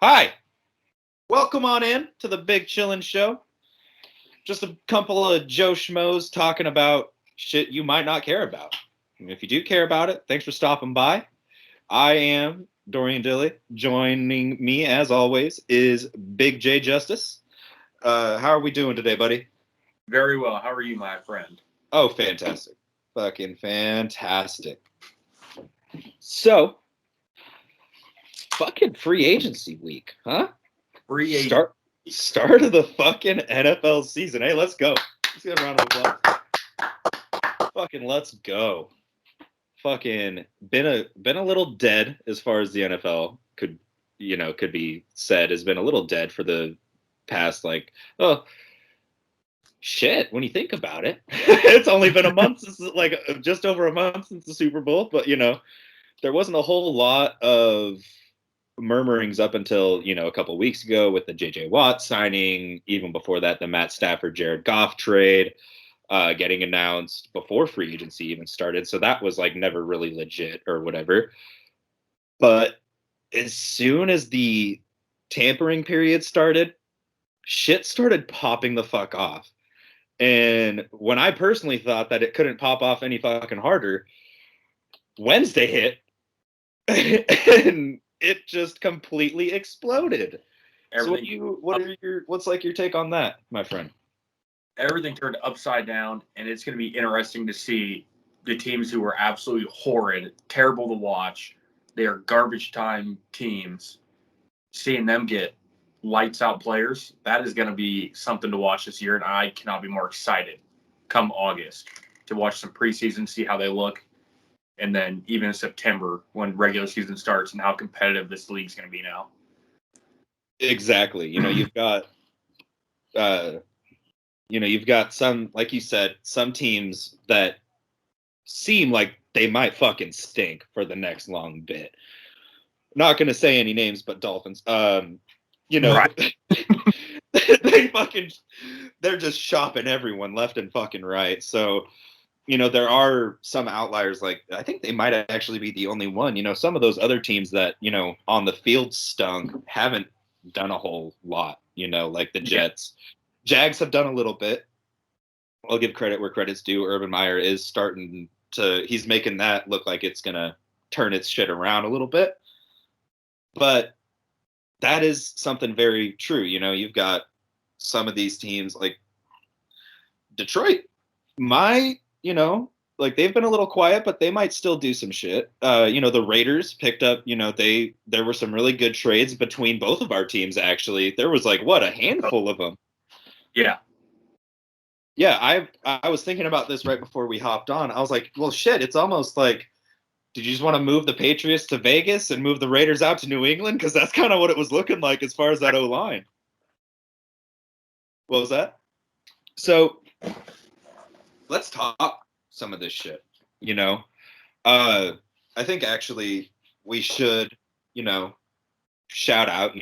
Hi, welcome on in to the Big Chillin Show. Just a couple of Joe Schmoes talking about shit you might not care about. And if you do care about it, thanks for stopping by. I am Dorian Dilly. Joining me, as always, is Big J Justice. How are we doing today, buddy? Very well. How are you, my friend? Oh, fantastic. Fucking fantastic. So, fucking free agency week, huh? Free agent. Start of the fucking NFL season. Hey, let's go. Let's get a round of applause. Fucking let's go. Fucking been a little dead as far as the NFL could be said, has been a little dead for the past shit, when you think about it. It's only been a month since, just over a month since the Super Bowl, but there wasn't a whole lot of murmurings up until a couple of weeks ago with the J Watt signing. Even before that, the Matt Stafford Jared Goff trade getting announced before free agency even started, so that was never really legit or whatever. But as soon as the tampering period started, shit started popping the fuck off. And when I personally thought that it couldn't pop off any fucking harder, Wednesday hit and it just completely exploded. Everything, So what's your take on that, my friend? everything turned upside down, and it's going to be interesting to see the teams who were absolutely horrid, terrible to watch. They are garbage time teams. Seeing them get lights out players, that is going to be something to watch this year, and I cannot be more excited come August to watch some preseason, see how they look, and then even in September when regular season starts and how competitive this league's going to be now. Exactly. You've got some, like you said, some teams that seem like they might fucking stink for the next long bit. Not going to say any names, but Dolphins. Right. They're just shopping everyone left and fucking right. So, there are some outliers. Like, I think they might actually be the only one. Some of those other teams that, on the field stunk haven't done a whole lot, like the Jets. Jags have done a little bit. I'll give credit where credit's due. Urban Meyer is he's making that look like it's going to turn its shit around a little bit. But that is something very true. You've got some of these teams like Detroit they've been a little quiet, but they might still do some shit. The Raiders picked up, there were some really good trades between both of our teams, actually. There was a handful of them. Yeah. Yeah, I was thinking about this right before we hopped on. I was like, well, shit, it's almost like, did you just want to move the Patriots to Vegas and move the Raiders out to New England? Because that's kind of what it was looking like as far as that O-line. What was that? So let's talk some of this shit, I think actually we should, shout out,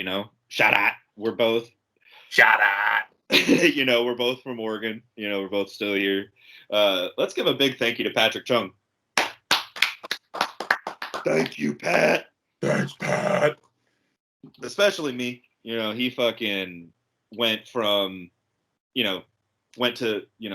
we're both we're both from Oregon, we're both still here. Let's give a big thank you to Patrick Chung. Thank you, Pat. Thanks, Pat. Especially me. He fucking went from,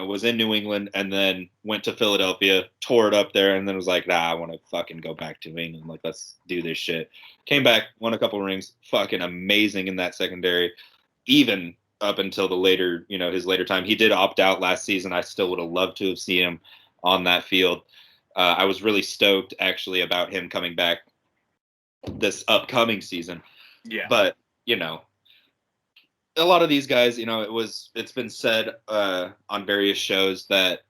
was in New England and then went to Philadelphia, tore it up there, and then was like, nah, I want to fucking go back to England. Like, let's do this shit. Came back, won a couple rings, fucking amazing in that secondary, even up until the later, his later time. He did opt out last season. I still would have loved to have seen him on that field. I was really stoked, actually, about him coming back this upcoming season. Yeah. But, a lot of these guys, it's been said on various shows that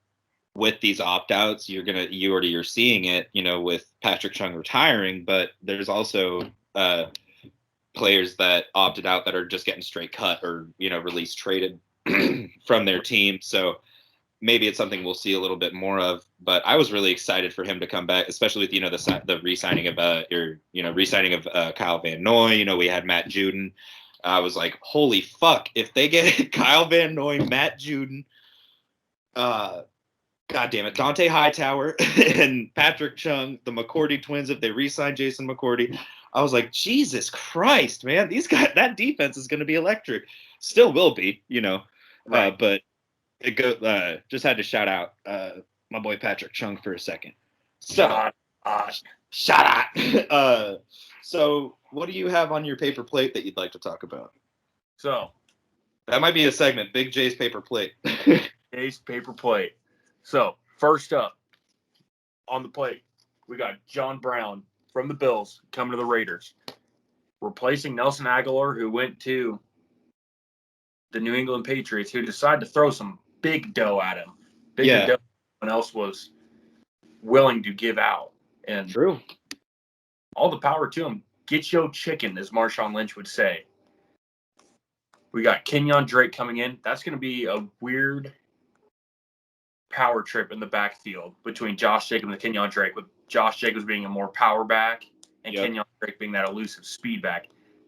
with these opt-outs, you're seeing it, with Patrick Chung retiring, but there's also players that opted out that are just getting straight cut or, released, traded from their team. So maybe it's something we'll see a little bit more of, but I was really excited for him to come back, especially with, the re-signing of Kyle Van Noy. We had Matt Judon. I was like, holy fuck, if they get Kyle Van Noy, Matt Judon, God damn it, Dante Hightower and Patrick Chung, the McCourty twins, if they re-sign Jason McCourty. I was like, Jesus Christ, man, these guys, that defense is going to be electric. Still will be, Right. but just had to shout out my boy Patrick Chung for a second. So, shout out. So what do you have on your paper plate that you'd like to talk about? So That might be a segment, Big J's paper plate. Jay's paper plate. So first up on the plate, we got John Brown from the Bills coming to the Raiders, replacing Nelson Aguilar, who went to the New England Patriots, who decided to throw some big dough at him. Bigger dough than anyone else was willing to give out. And True. All the power to him. Get your chicken, as Marshawn Lynch would say. We got Kenyon Drake coming in. That's going to be a weird power trip in the backfield between Josh Jacobs and Kenyon Drake, with Josh Jacobs being a more power back and Kenyon Drake being that elusive speed back.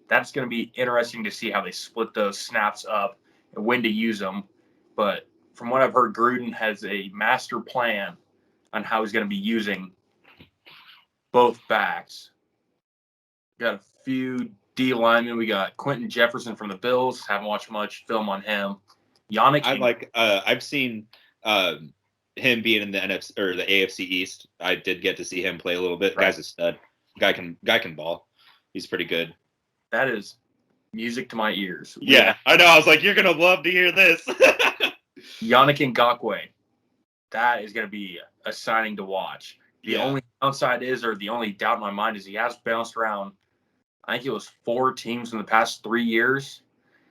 That's going to be interesting to see how they split those snaps up and when to use them. But from what I've heard, Gruden has a master plan on how he's going to be using both backs. Got a few D linemen. We got Quentin Jefferson from the Bills. Haven't watched much film on him. I've seen him being in the NFC or the AFC East. I did get to see him play a little bit. Right. Guy's a stud. Guy can ball. He's pretty good. That is music to my ears. Yeah, I know. I was like, you're gonna love to hear this. Yannick Ngakoue. That is going to be a signing to watch. The only downside is, or the only doubt in my mind is, he has bounced around. I think it was 4 teams in the past 3 years.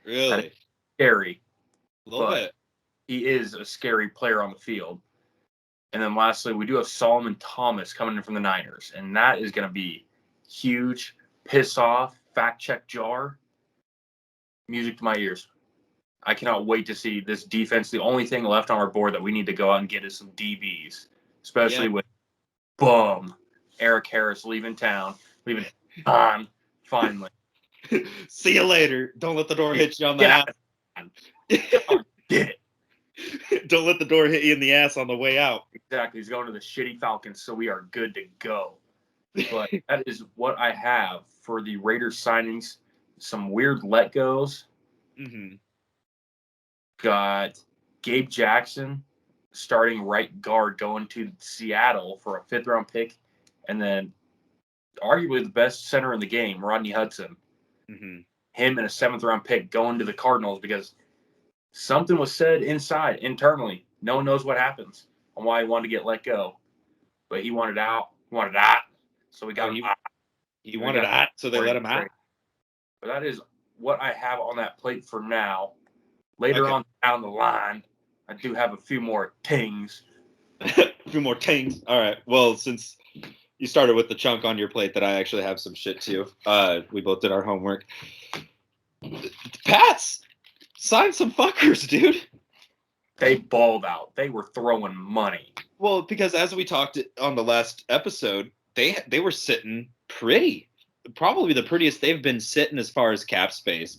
Really? That is scary. A little bit. He is a scary player on the field. And then lastly, we do have Solomon Thomas coming in from the Niners. And that is going to be huge, piss off, fact check jar. Music to my ears. I cannot wait to see this defense. The only thing left on our board that we need to go out and get is some DBs, especially with Eric Harris leaving town, finally. See you later. Don't let the door hit you on the ass. Get it. Don't let the door hit you in the ass on the way out. Exactly. He's going to the shitty Falcons, so we are good to go. But that is what I have for the Raiders signings. Some weird let-goes. Mm-hmm. Got Gabe Jackson, starting right guard, going to Seattle for a 5th-round pick. And then arguably the best center in the game, Rodney Hudson. Mm-hmm. Him and a 7th-round pick going to the Cardinals because something was said internally. No one knows what happens and why he wanted to get let go. But he wanted out. He wanted out. So we got him out. He wanted out, so they let him out. But that is what I have on that plate for now. Later on down the line, I do have a few more tings. A few more tings. All right. Well, since you started with the chunk on your plate, that I actually have some shit too. We both did our homework. Pats signed some fuckers, dude. They balled out. They were throwing money. Well, because as we talked on the last episode, they were sitting pretty. Probably the prettiest they've been sitting as far as cap space.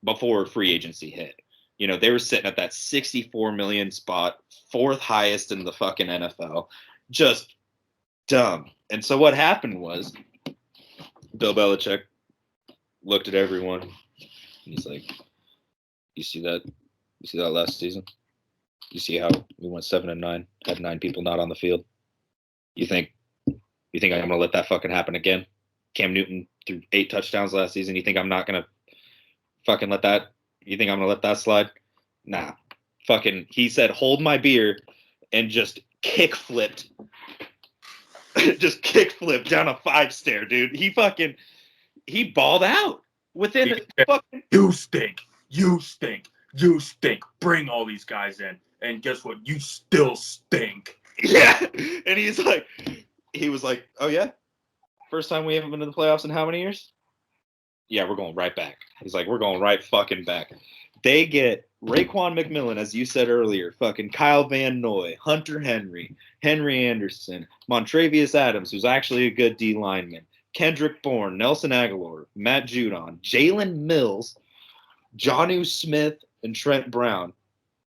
Before free agency hit. They were sitting at that 64 million spot, 4th highest in the fucking NFL. Just dumb. And so what happened was Bill Belichick looked at everyone. He's like, you see that last season? You see how we went 7-9, had 9 people not on the field? You think I'm going to let that fucking happen again? Cam Newton threw 8 touchdowns last season. You think I'm not going to fucking let that? You think I'm gonna let that slide? Nah. Fucking, he said, hold my beer, and just kick flipped down a 5-stair, dude. He balled out within fucking. You stink. Bring all these guys in, and guess what? You still stink. Yeah, and he was like, oh yeah, first time we haven't been to the playoffs in how many years? Yeah, we're going right back. He's like, we're going right fucking back. They get Raekwon McMillan, as you said earlier, fucking Kyle Van Noy, Hunter Henry, Henry Anderson, Montravius Adams, who's actually a good D lineman, Kendrick Bourne, Nelson Aguilar, Matt Judon, Jalen Mills, Jonnu Smith, and Trent Brown.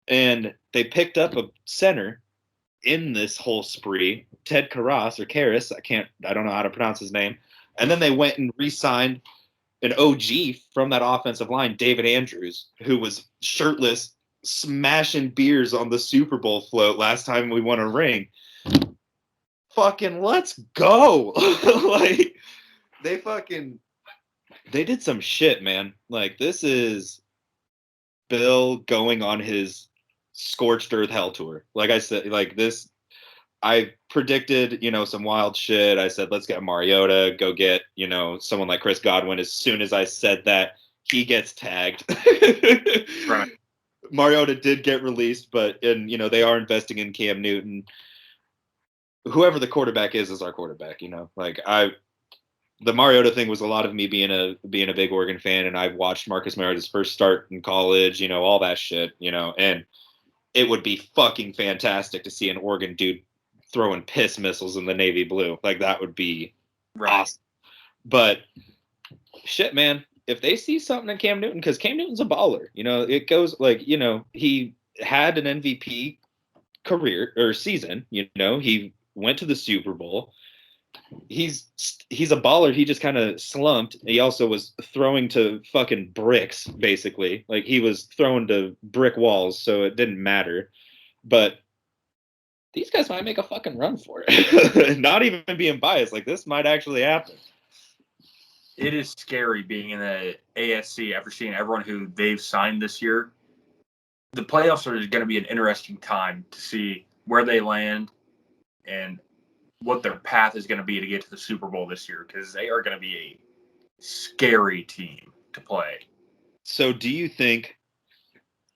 And they picked up a center in this whole spree, Ted Karras. I don't know how to pronounce his name. And then they went and re-signed an OG from that offensive line, David Andrews, who was shirtless, smashing beers on the Super Bowl float last time we won a ring. Fucking let's go. Like, they did some shit, man. Like, this is Bill going on his scorched earth hell tour. Like I said, like this, I predicted, some wild shit. I said, let's get Mariota, go get, someone like Chris Godwin. As soon as I said that, he gets tagged. Right. Mariota did get released, but they are investing in Cam Newton. Whoever the quarterback is our quarterback, the Mariota thing was a lot of me being a big Oregon fan, and I've watched Marcus Mariota's first start in college, all that shit, and it would be fucking fantastic to see an Oregon dude throwing piss missiles in the navy blue. Like, that would be awesome. But shit, man, if they see something in Cam Newton, because Cam Newton's a baller, it goes like, he had an MVP career or season, he went to the Super Bowl. He's a baller. He just kind of slumped. He also was throwing to fucking bricks, basically. Like, he was throwing to brick walls, so it didn't matter. But these guys might make a fucking run for it. Not even being biased. Like, this might actually happen. It is scary being in the AFC after seeing everyone who they've signed this year. The playoffs are going to be an interesting time to see where they land and what their path is going to be to get to the Super Bowl this year, because they are going to be a scary team to play. So do you think,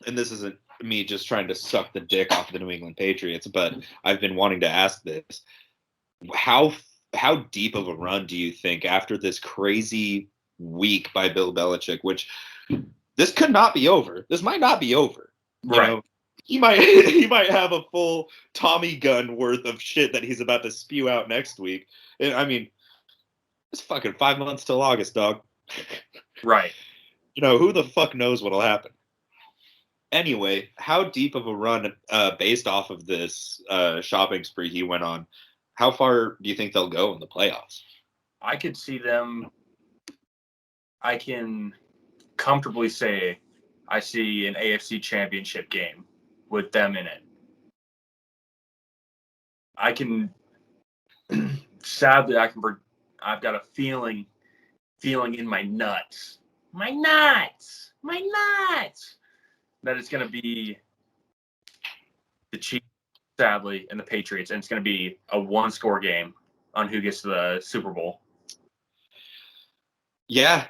and this isn't me just trying to suck the dick off the New England Patriots, but I've been wanting to ask this, how deep of a run do you think after this crazy week by Bill Belichick, which this could not be over. This might not be over. Right. He might have a full Tommy gun worth of shit that he's about to spew out next week. And, I mean, it's fucking 5 months till August, dog. Right. Who the fuck knows what'll happen? Anyway, how deep of a run, based off of this shopping spree he went on, how far do you think they'll go in the playoffs? I could see them. I can comfortably say I see an AFC championship game with them in it. I can, sadly, I've got a feeling in my nuts, that it's going to be the Chiefs, sadly, and the Patriots, and it's going to be a one-score game on who gets to the Super Bowl. Yeah.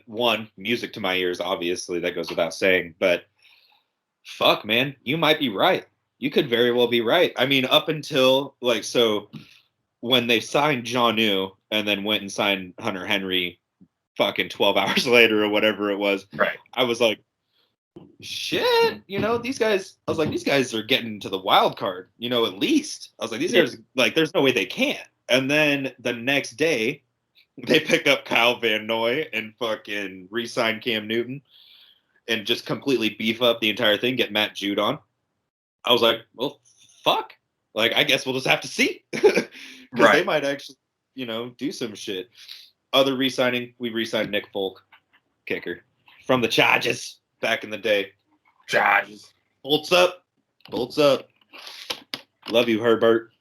One, music to my ears, obviously, that goes without saying, but fuck, man, you might be right. You could very well be right. Up until, when they signed Jonnu and then went and signed Hunter Henry fucking 12 hours later or whatever it was, right? I was like, shit, these guys are getting to the wild card, at least. I was like, these guys, there's no way they can't. And then the next day, they pick up Kyle Van Noy and fucking re-sign Cam Newton and just completely beef up the entire thing, get Matt Judon. I was like, well, fuck. I guess we'll just have to see. Because They might actually, do some shit. Other re-signing, we re-signed Nick Folk, kicker, from the Chargers back in the day. Chargers. Bolts up. Love you, Herbert.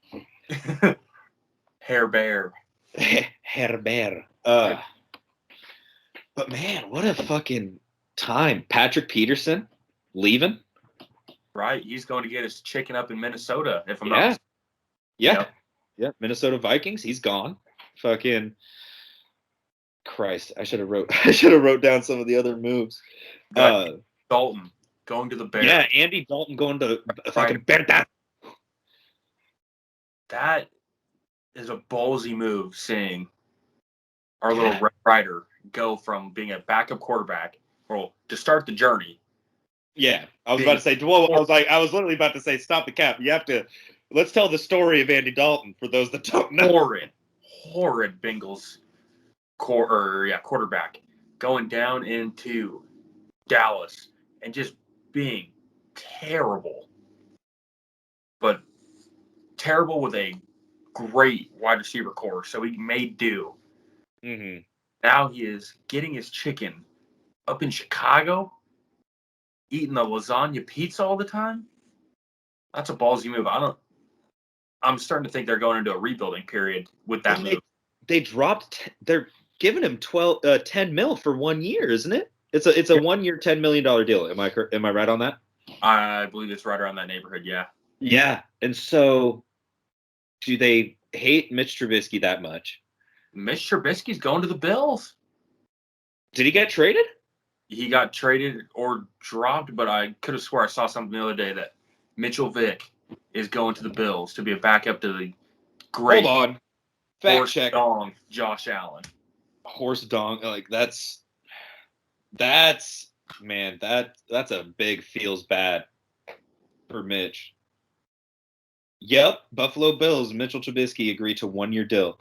Hair Bear. Herbert. But man, what a fucking time. Patrick Peterson leaving. Right. He's going to get his chicken up in Minnesota, if I'm not. Yeah. Minnesota Vikings, he's gone. Fucking Christ. I should have wrote down some of the other moves. Dalton going to the Bears. Yeah, Andy Dalton going to fucking Bears. That is a ballsy move, seeing our little Red Rider go from being a backup quarterback, to start the journey. Yeah, I was about to say, I was literally about to say, stop the cap. You have to, let's tell the story of Andy Dalton for those that don't know. Horrid Bengals quarterback going down into Dallas, and just being terrible. But terrible with a great wide receiver core, so he made do. Mm-hmm. Now he is getting his chicken up in Chicago, eating the lasagna pizza all the time. That's a ballsy move. I'm starting to think they're going into a rebuilding period with that move. They dropped. They're giving him 10 mil for 1 year, isn't it? It's a 1 year, $10 million deal. Am I right on that? I believe it's right around that neighborhood. Yeah. Yeah. And so, do they hate Mitch Trubisky that much? Mitch Trubisky's going to the Bills. Did he get traded? He got traded or dropped, but I could have swore I saw something the other day that Mitchell Vick is going to the Bills to be a backup to the great Hold on. Fact horse check. dong Josh Allen. Horse dong. Like that's man, that's a big feels bad for Mitch. Yep, Buffalo Bills, Mitchell Trubisky agreed to 1 year deal.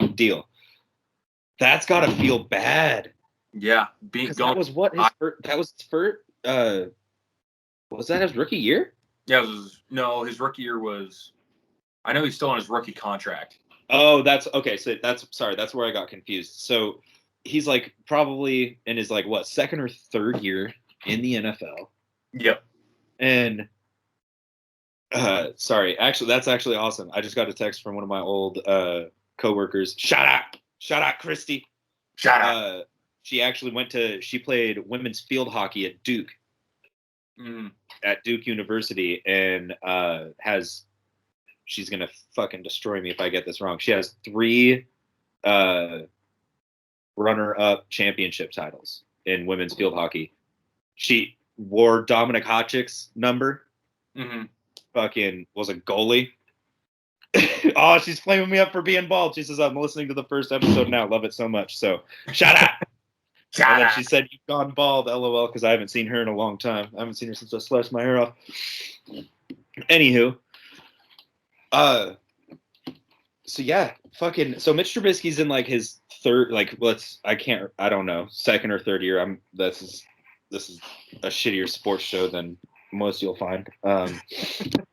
That's gotta feel bad. Yeah, that was what his first, that was for was that his rookie year? Yeah, his rookie year was. I know he's still on his rookie contract. Oh, that's okay. So that's where I got confused. So he's like probably in his like what second or third year in the NFL. Yep. And sorry, actually that's actually awesome. I just got a text from one of my old coworkers. Shout out Christy. Shout out. She played women's field hockey at Duke. At Duke University, and she's gonna fucking destroy me if I get this wrong. She has 3 runner-up championship titles in women's field hockey. She wore Dominic Hasek's number. Fucking was a goalie. Oh, she's flaming me up for being bald. She says, I'm listening to the first episode now. Love it so much. So, shout out. And then she said, you've gone bald, LOL, because I haven't seen her in a long time. I haven't seen her since I slashed my hair off. Anywho. So yeah, so Mitch Trubisky's in like his third, like I don't know, second or third year. This is a shittier sports show than most you'll find.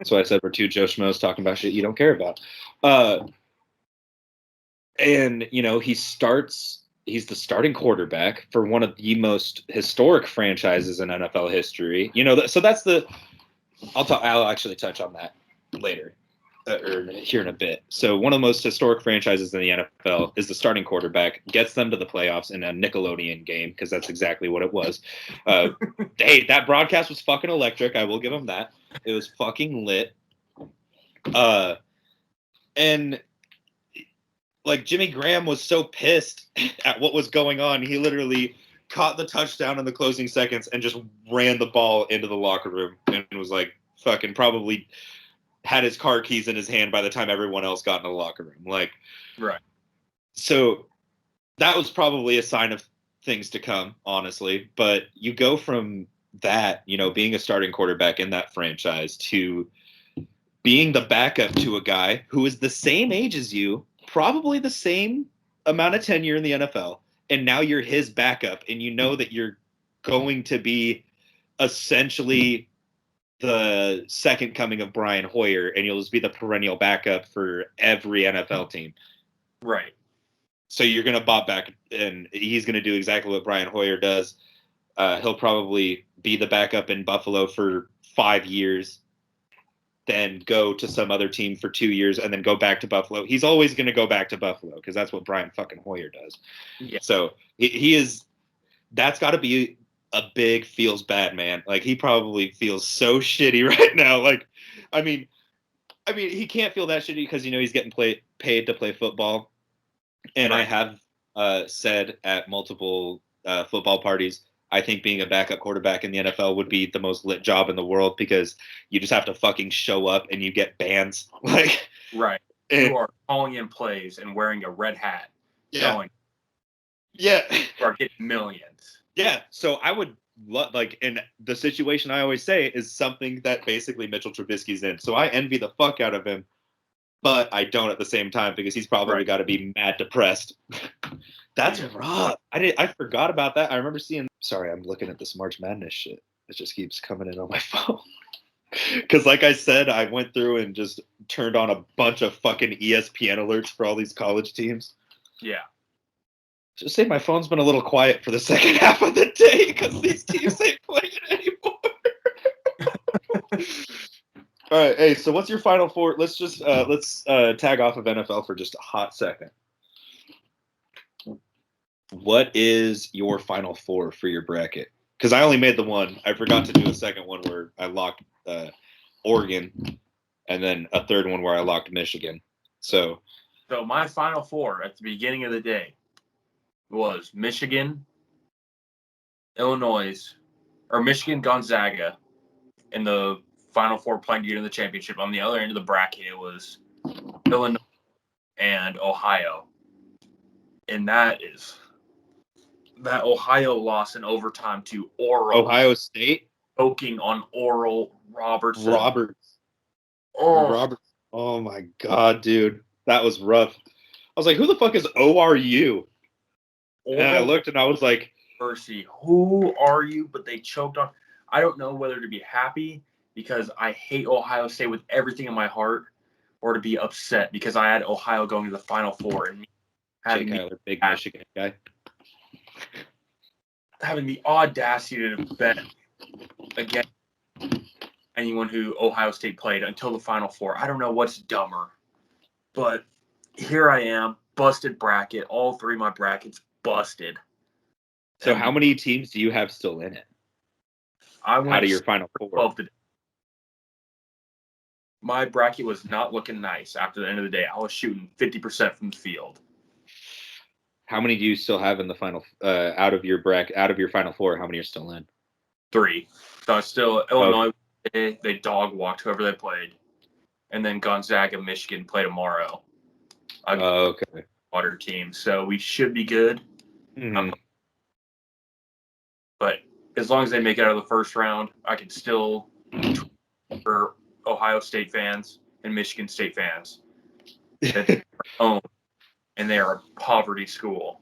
So I said we're 2 Joe Schmoes talking about shit you don't care about. And you know, he's the starting quarterback for one of the most historic franchises in NFL history. You know, so that's I'll actually touch on that later. Or here in a bit. So one of the most historic franchises in the NFL is the starting quarterback, gets them to the playoffs in a Nickelodeon game, because that's exactly what it was. Hey, that broadcast was fucking electric. I will give them that. It was fucking lit. And like Jimmy Graham was so pissed at what was going on, he literally caught the touchdown in the closing seconds and just ran the ball into the locker room and was like fucking probably had his car keys in his hand by the time everyone else got in the locker room. Like, right. So that was probably a sign of things to come, honestly. But you go from that, you know, being a starting quarterback in that franchise to being the backup to a guy who is the same age as you, probably the same amount of tenure in the NFL. And now you're his backup, and you know that you're going to be essentially the second coming of Brian Hoyer, and you'll just be the perennial backup for every NFL team. Right. So you're going to bop back, and he's going to do exactly what Brian Hoyer does. He'll probably be the backup in Buffalo for 5 years, then go to some other team for 2 years, and then go back to Buffalo. He's always going to go back to Buffalo because that's what Brian fucking Hoyer does. Yeah. So he is – that's got to be – a big feels bad, man. Like, he probably feels so shitty right now. Like, I mean, he can't feel that shitty because, you know, he's getting paid to play football. And right. I have said at multiple football parties, I think being a backup quarterback in the NFL would be the most lit job in the world because you just have to fucking show up and you get bans. Like, right. You are calling in plays and wearing a red hat. Yeah. You are getting millions. Yeah, so I would and the situation I always say is something that basically Mitchell Trubisky's in. So I envy the fuck out of him, but I don't at the same time because he's probably got to be mad depressed. That's rough. I forgot about that. I remember seeing. Sorry, I'm looking at this March Madness shit. It just keeps coming in on my phone. Because, like I said, I went through and just turned on a bunch of fucking ESPN alerts for all these college teams. Yeah. Just say my phone's been a little quiet for the second half of the day because these teams ain't playing anymore. All right, hey, so what's your final four? Let's just tag off of NFL for just a hot second. What is your final four for your bracket? Because I only made the one. I forgot to do a second one where I locked Oregon, and then a third one where I locked Michigan. So my final four at the beginning of the day was Michigan, Michigan, Gonzaga, in the Final Four playing to get in the championship. On the other end of the bracket, it was Illinois and Ohio. And that Ohio loss in overtime to Ohio State, choking on Oral Robertson. Roberts. Oh my God, dude, that was rough. I was like, who the fuck is ORU? And I looked and I was like, Mercy, who are you? But they choked on. I don't know whether to be happy because I hate Ohio State with everything in my heart, or to be upset because I had Ohio going to the Final Four and Jake Kyler, big Michigan guy, having the audacity to bet against anyone who Ohio State played until the Final Four. I don't know what's dumber, but here I am, busted bracket. All three of my brackets busted. So how many teams do you have still in it? I went out of your Final Four. My bracket was not looking nice after the end of the day. I was shooting 50% from the field. How many do you still have in the final out of your Final Four? How many are still in? 3. So it's still Illinois. Okay. They dog walked whoever they played, and then Gonzaga, Michigan play tomorrow. Okay. Water team, so we should be good. Mm-hmm. But as long as they make it out of the first round, I can still for Ohio State fans and Michigan State fans that they are home and they are a poverty school.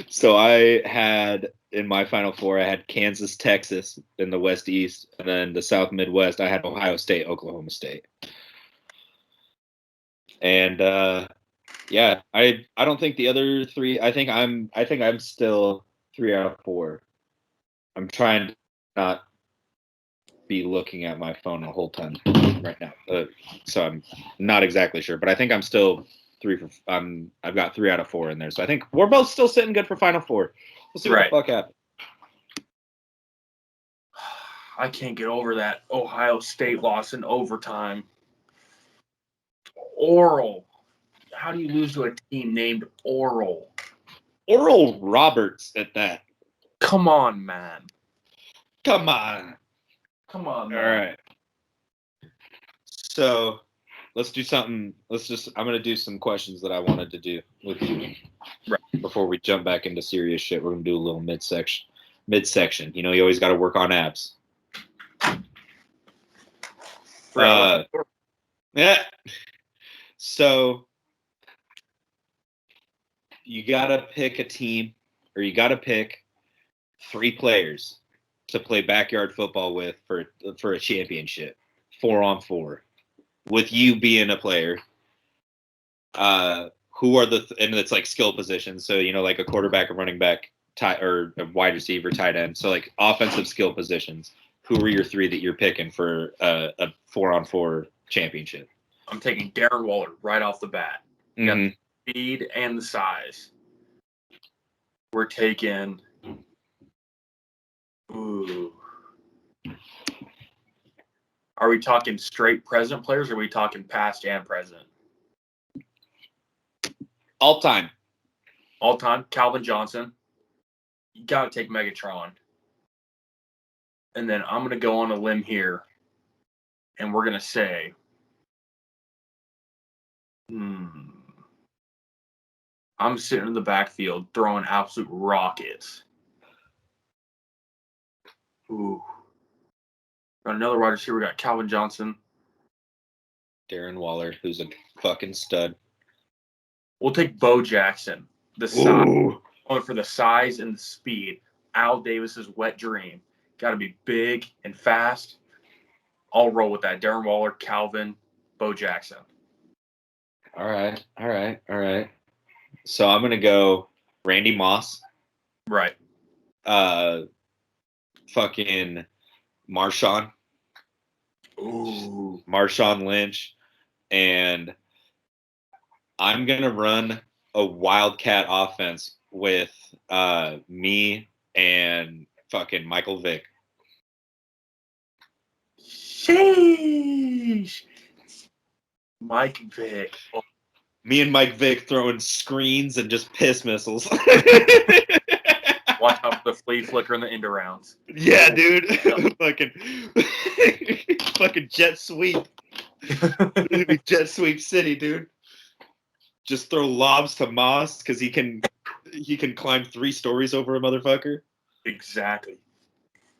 So I had in my Final Four, I had Kansas, Texas in the West East, and then the South Midwest, I had Ohio State, Oklahoma State. And yeah, I don't think the other three. I think I'm still 3 out of 4. I'm trying to not be looking at my phone the whole time right now, so I'm not exactly sure. But I think I'm still 3 for. I've got 3 out of 4 in there, so I think we're both still sitting good for Final Four. We'll see what the fuck happens. I can't get over that Ohio State loss in overtime. Oral. How do you lose to a team named Oral? Oral Roberts at that. Come on, man. Come on. Man. All right. So let's do something. I'm going to do some questions that I wanted to do with you. Right. Before we jump back into serious shit, we're going to do a little midsection. You know, you always got to work on abs. Yeah. So you got to pick a team, or you got to pick 3 players to play backyard football with for a championship, 4-on-4, with you being a player. Who are and it's like skill positions. So, you know, like a quarterback, a running back, or a wide receiver, tight end. So like offensive skill positions. Who are your 3 that you're picking for a 4-on-4 championship? I'm taking Darren Waller right off the bat. Mm-hmm. Got the speed and the size. We're taking. Ooh. Are we talking straight present players, or are we talking past and present? All time, Calvin Johnson. You got to take Megatron. And then I'm going to go on a limb here, and we're going to say, I'm sitting in the backfield throwing absolute rockets. Ooh. Got another wide receiver. We got Calvin Johnson. Darren Waller, who's a fucking stud. We'll take Bo Jackson. The size. Going for the size and the speed. Al Davis's wet dream. Got to be big and fast. I'll roll with that. Darren Waller, Calvin, Bo Jackson. All right. So I'm gonna go Randy Moss. Right. Fucking Marshawn. Ooh. Marshawn Lynch. And I'm gonna run a wildcat offense with me and fucking Michael Vick. Sheesh. Mike Vick. Oh. Me and Mike Vick throwing screens and just piss missiles. Watch out for the flea flicker in the end rounds. Yeah, dude. fucking jet sweep. Jet sweep city, dude. Just throw lobs to Moss because he can climb 3 stories over a motherfucker. Exactly.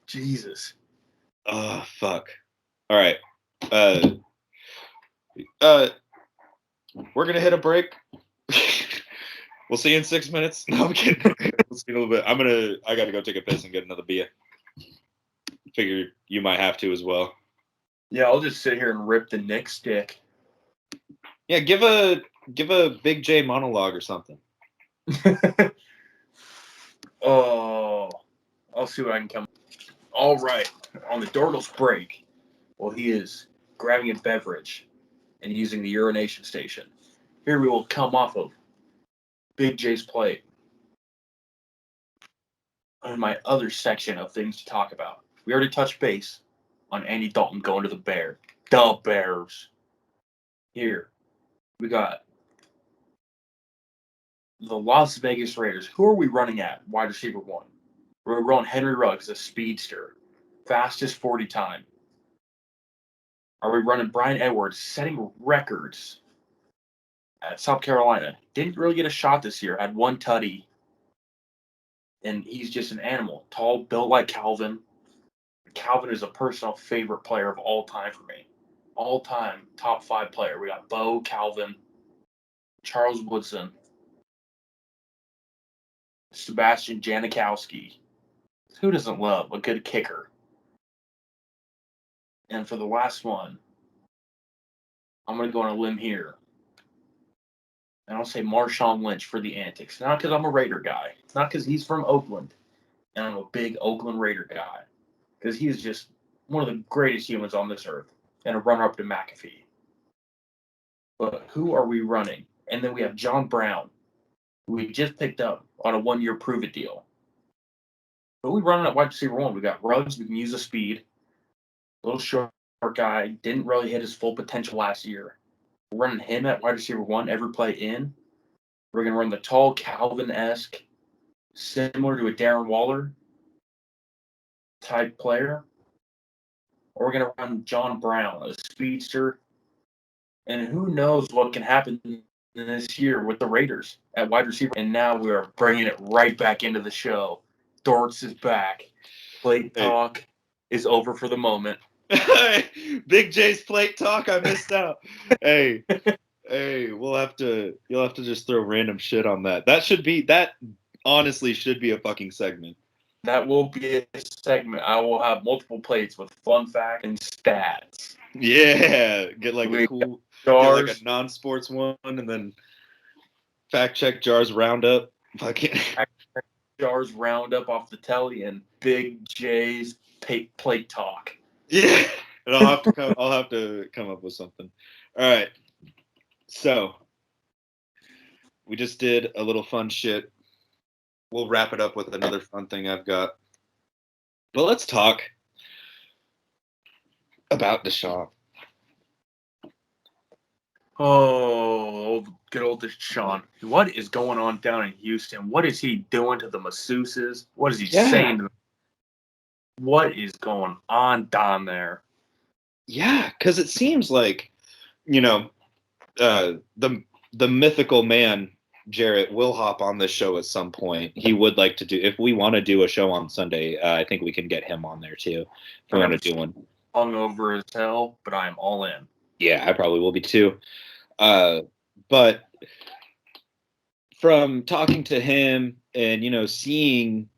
Jesus. Oh fuck. All right. We're gonna hit a break. We'll see you in 6 minutes. No, I'm kidding. We'll see you in a little bit. I gotta go take a piss and get another beer. Figure you might have to as well. Yeah, I'll just sit here and rip the Knicks dick. Yeah, give a Big J monologue or something. Oh, I'll see what I can come. All right, on the Dortle's break, while he is grabbing a beverage and using the urination station, here we will come off of Big J's plate. On my other section of things to talk about, we already touched base on Andy Dalton going to the Bears. Here, we got the Las Vegas Raiders. Who are we running at? Wide receiver 1. We're running Henry Ruggs, a speedster. Fastest 40 time. Are we running Brian Edwards, setting records at South Carolina? Didn't really get a shot this year. Had 1 tutty. And he's just an animal. Tall, built like Calvin. Calvin is a personal favorite player of all time for me. All time top 5 player. We got Bo, Calvin, Charles Woodson, Sebastian Janikowski. Who doesn't love a good kicker? And for the last one, I'm going to go on a limb here. And I'll say Marshawn Lynch for the antics. Not because I'm a Raider guy. Not because he's from Oakland. And I'm a big Oakland Raider guy. Because he is just one of the greatest humans on this earth. And a runner-up to McAfee. But who are we running? And then we have John Brown, who we just picked up on a 1-year prove-it deal. But we running at wide receiver 1. We got Ruggs. We can use the speed. Little short guy. Didn't really hit his full potential last year. We're running him at wide receiver 1 every play in. We're going to run the tall Calvin-esque, similar to a Darren Waller type player. Or we're going to run John Brown, a speedster. And who knows what can happen this year with the Raiders at wide receiver. And now we are bringing it right back into the show. Dortz is back. Plate talk is over for the moment. Big J's plate talk. I missed out. Hey, you'll have to just throw random shit on that. That honestly should be a fucking segment. That will be a segment. I will have multiple plates with fun facts and stats. Yeah, get like a non-sports one, and then fact check Jars roundup. Fucking Jars roundup off the telly and Big J's plate talk. Yeah, and I'll have to come up with something. All right, so we just did a little fun shit. We'll wrap it up with another fun thing I've got. But let's talk about Deshaun. Oh, good old Deshaun. What is going on down in Houston? What is he doing to the masseuses? What is he saying to them? What is going on down there? Yeah, because it seems like, the mythical man, Jarrett, will hop on this show at some point. He would like to do, if we want to do a show on Sunday, I think we can get him on there too. If we want to do one. Hungover as hell, but I am all in. Yeah, I probably will be too. But from talking to him and, seeing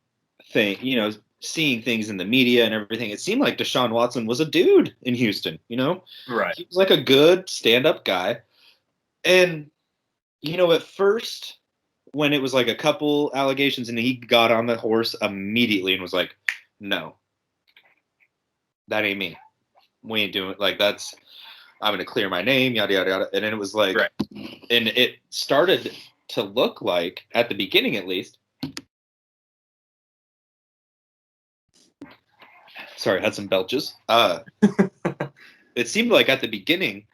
seeing things in the media and everything, it seemed like Deshaun Watson was a dude in Houston. Right. He was like a good stand-up guy. And at first, when it was like a couple allegations, and he got on the horse immediately and was like, "No, that ain't me. We ain't doing like that's. I'm gonna clear my name, yada yada yada." And then it was like, Right. and it started to look like, at the beginning at least. Sorry, I had some belches. It seemed like at the beginning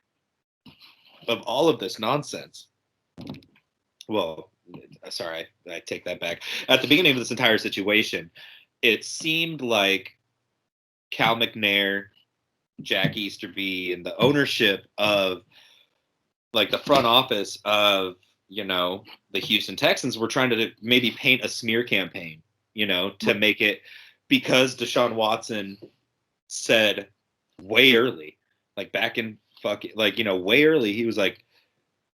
of all of this nonsense. Well, sorry, I take that back. At the beginning of this entire situation, it seemed like Cal McNair, Jack Easterby, and the ownership of like the front office of the Houston Texans were trying to maybe paint a smear campaign, to make it, because Deshaun Watson said way early, like back in way early, he was like,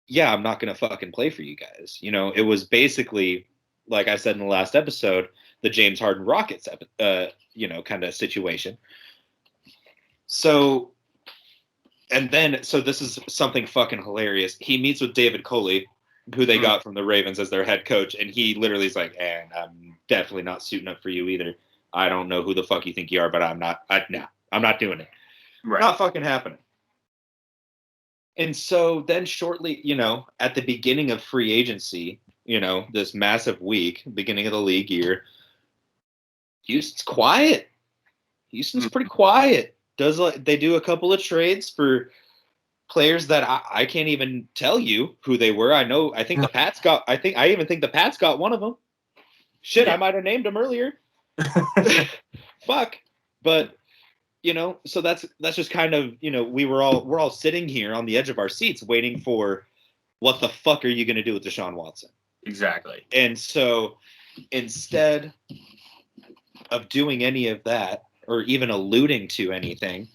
"Yeah, I'm not gonna fucking play for you guys." It was basically, like I said in the last episode, the James Harden Rockets, kind of situation. So this is something fucking hilarious. He meets with David Coley, who they got from the Ravens as their head coach, and he literally is like, "And I'm definitely not suiting up for you either. I don't know who the fuck you think you are, but I'm not. I'm not doing it. Right. Not fucking happening." And so then shortly, at the beginning of free agency, this massive week, beginning of the league year, Houston's quiet. Houston's pretty quiet. They do a couple of trades for players that I can't even tell you who they were. I think the Pats got. I even think the Pats got one of them. Shit, yeah. I might have named them earlier. Fuck, but so that's just kind of we're all sitting here on the edge of our seats waiting for what the fuck are you going to do with Deshaun Watson? Exactly. And so instead of doing any of that or even alluding to anything,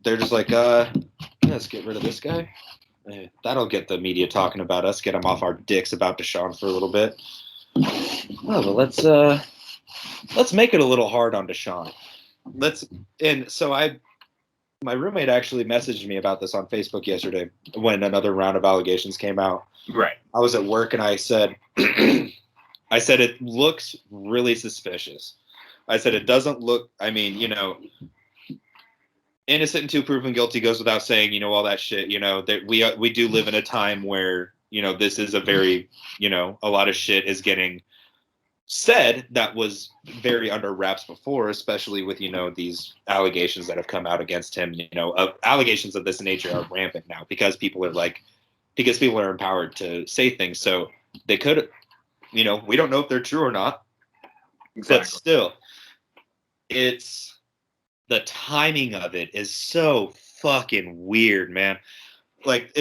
they're just like, let's get rid of this guy. That'll get the media talking about us, get them off our dicks about Deshaun for a little bit. Well, let's make it a little hard on Deshaun. My roommate actually messaged me about this on Facebook yesterday when another round of allegations came out. Right. I was at work and I said, it looks really suspicious. I said, it doesn't look, innocent until proven guilty goes without saying, all that shit, that we do live in a time where, this is a very, a lot of shit is getting said that was very under wraps before, especially with, these allegations that have come out against him, allegations of this nature are rampant now because people are empowered to say things. So they could, we don't know if they're true or not, exactly. But still it's the timing of it is so fucking weird, man. Like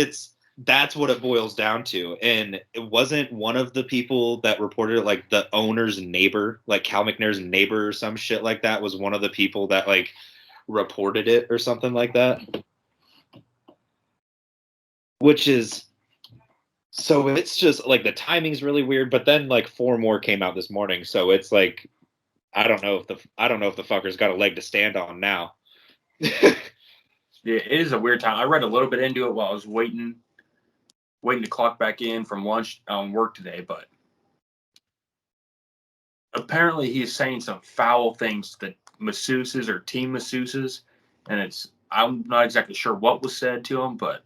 that's what it boils down to. And it wasn't one of the people that reported it, like the owner's neighbor, like Cal McNair's neighbor or some shit like that was one of the people that like reported it or something like that. Which is, so it's just like the timing's really weird, but then like 4 more came out this morning. So it's like, I don't know if the fucker's got a leg to stand on now. Yeah, it is a weird time. I read a little bit into it while I was waiting to clock back in from lunch on work today, but apparently he's saying some foul things to the masseuses or team masseuses, and I'm not exactly sure what was said to him, but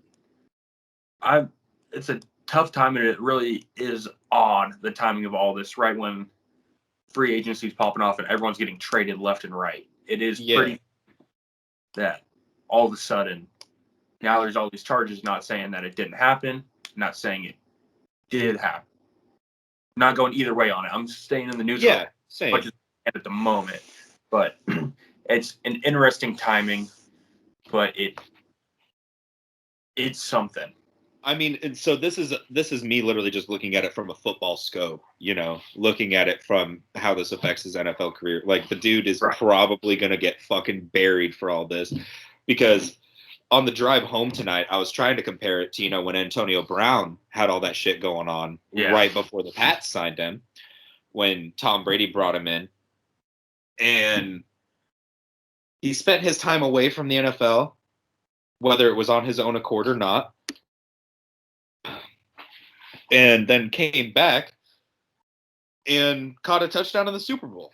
it's a tough time, and it really is odd, the timing of all this, right when free agency's popping off and everyone's getting traded left and right. It is pretty that all of a sudden now there's all these charges, not saying that it didn't happen, not saying it did happen. Not going either way on it. I'm staying in the news as much as I can at the moment. But it's an interesting timing, but it's something. And so this is me literally just looking at it from a football scope, looking at it from how this affects his NFL career. Like the dude is probably going to get fucking buried for all this, because on the drive home tonight, I was trying to compare it to, when Antonio Brown had all that shit going on right before the Pats signed him. when Tom Brady brought him in. And he spent his time away from the NFL, whether it was on his own accord or not, and then came back and caught a touchdown in the Super Bowl.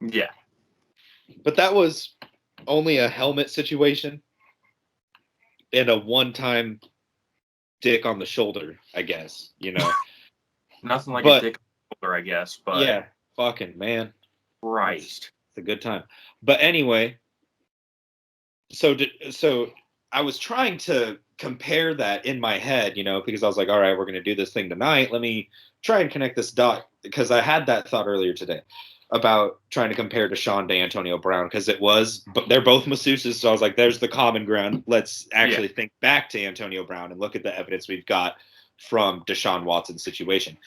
Yeah. But that was only a helmet situation and a one-time dick on the shoulder, I guess, you know. Nothing like a dick on the shoulder, I guess. But yeah, fucking man. Christ. It's a good time. But anyway, so I was trying to compare that in my head, you know, because I was like, all right, we're going to do this thing tonight. Let me try and connect this dot, because I had that thought earlier today about trying to compare Deshaun to Antonio Brown, because they're both masseuses. So I was like, there's the common ground. Let's actually think back to Antonio Brown and look at the evidence we've got from Deshaun Watson's situation.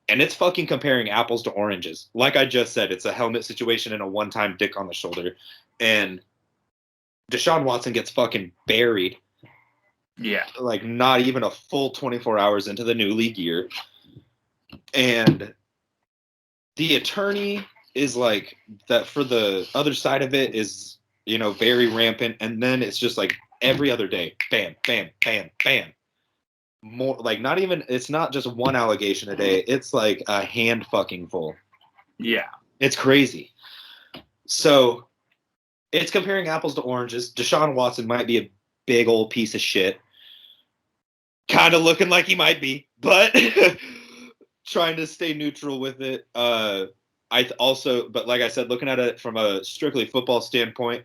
And it's fucking comparing apples to oranges. Like I just said, it's a helmet situation and a one-time dick on the shoulder. And Deshaun Watson gets fucking buried. Yeah. Like not even a full 24 hours into the new league year. And the attorney is like that for the other side of it is, you know, very rampant. And then it's just like every other day, bam, bam, bam, bam. More like not even, it's not just one allegation a day. It's like a hand fucking full. Yeah. It's crazy. So it's comparing apples to oranges. Deshaun Watson might be a big old piece of shit. Kind of looking like he might be, but trying to stay neutral with it. But like I said, looking at it from a strictly football standpoint,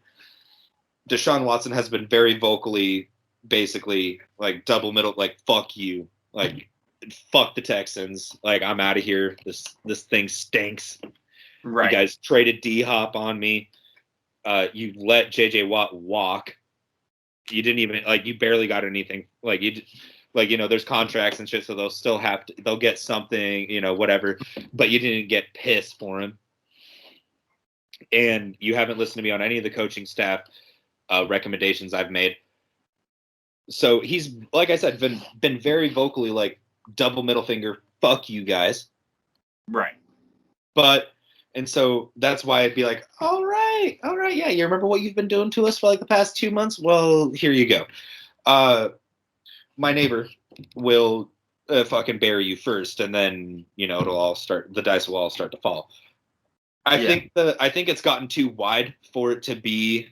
Deshaun Watson has been very vocally, basically, like double middle, like fuck you, like fuck the Texans, like I'm out of here. This thing stinks. Right. You guys traded D-Hop on me. You let J.J. Watt walk. You didn't even you barely got anything. There's contracts and shit, so they'll get something, you know, whatever. But you didn't get pissed for him, and you haven't listened to me on any of the coaching staff recommendations I've made. So he's, like I said, been very vocally like double middle finger, fuck you guys. Right. And so that's why I'd be like, all right, yeah, you remember what you've been doing to us for like the past 2 months? Well, here you go. My neighbor will fucking bury you first, and then, you know, the dice will all start to fall. I think it's gotten too wide for it to be,